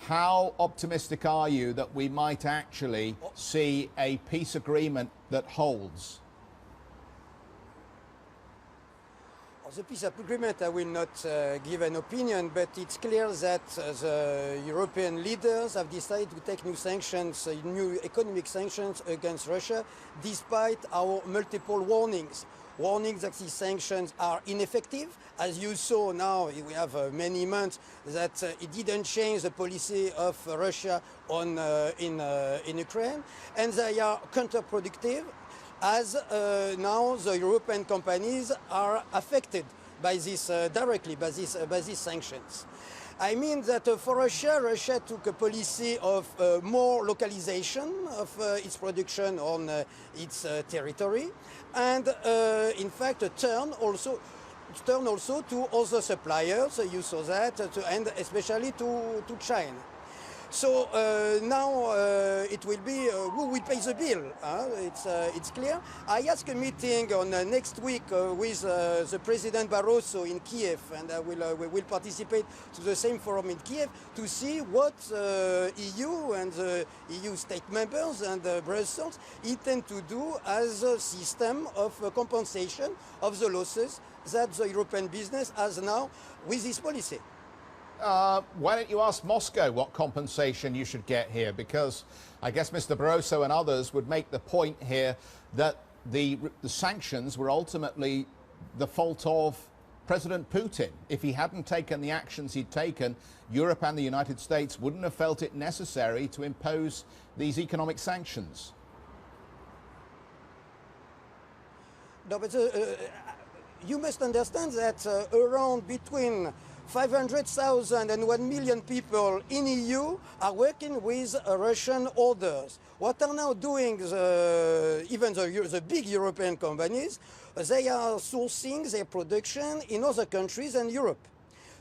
how optimistic are you that we might actually see a peace agreement that holds? On the peace agreement, I will not give an opinion, but it's clear that the European leaders have decided to take new sanctions, new economic sanctions against Russia, despite our multiple warnings. Warnings that these sanctions are ineffective. As you saw now, we have many months that it didn't change the policy of Russia in Ukraine, and they are counterproductive, as now the European companies are affected by this directly by these sanctions. I mean that for Russia took a policy of more localization of its production on its territory, and in fact turn also to other suppliers. You saw that, and especially to China. So now it will be who will pay the bill. It's clear. I asked a meeting on next week with the President Barroso in Kiev, and we will participate to the same forum in Kiev to see what EU and the EU state members and Brussels intend to do as a system of compensation of the losses that the European business has now with this policy. Why don't you ask Moscow what compensation you should get here? Because I guess Mr. Barroso and others would make the point here that the sanctions were ultimately the fault of President Putin. If he hadn't taken the actions he'd taken, Europe and the United States wouldn't have felt it necessary to impose these economic sanctions. No, but you must understand that around between 500,000 and 1 million people in EU are working with Russian orders. What are now doing even the big European companies? They are sourcing their production in other countries than Europe.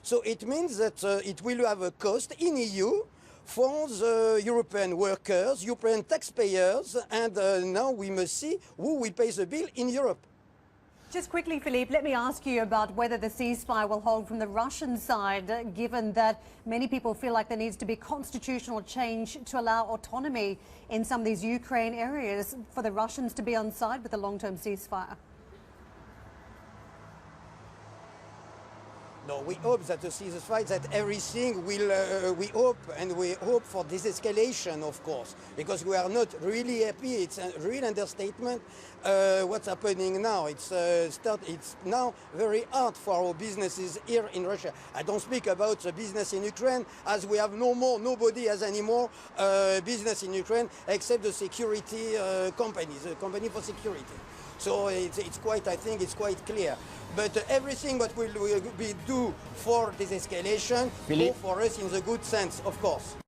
So it means that it will have a cost in EU for the European workers, European taxpayers, and now we must see who will pay the bill in Europe. Just quickly, Philippe, let me ask you about whether the ceasefire will hold from the Russian side, given that many people feel like there needs to be constitutional change to allow autonomy in some of these Ukraine areas for the Russians to be on side with a long-term ceasefire. No, we hope that the ceasefire, that everything will, we hope for desescalation, of course, because we are not really happy. It's a real understatement what's happening now. It's now very hard for our businesses here in Russia. I don't speak about the business in Ukraine, as we have nobody has any more business in Ukraine except the security companies, the company for security. So it's quite, I think it's quite clear. But everything that will be do for this escalation, go for us in the good sense, of course.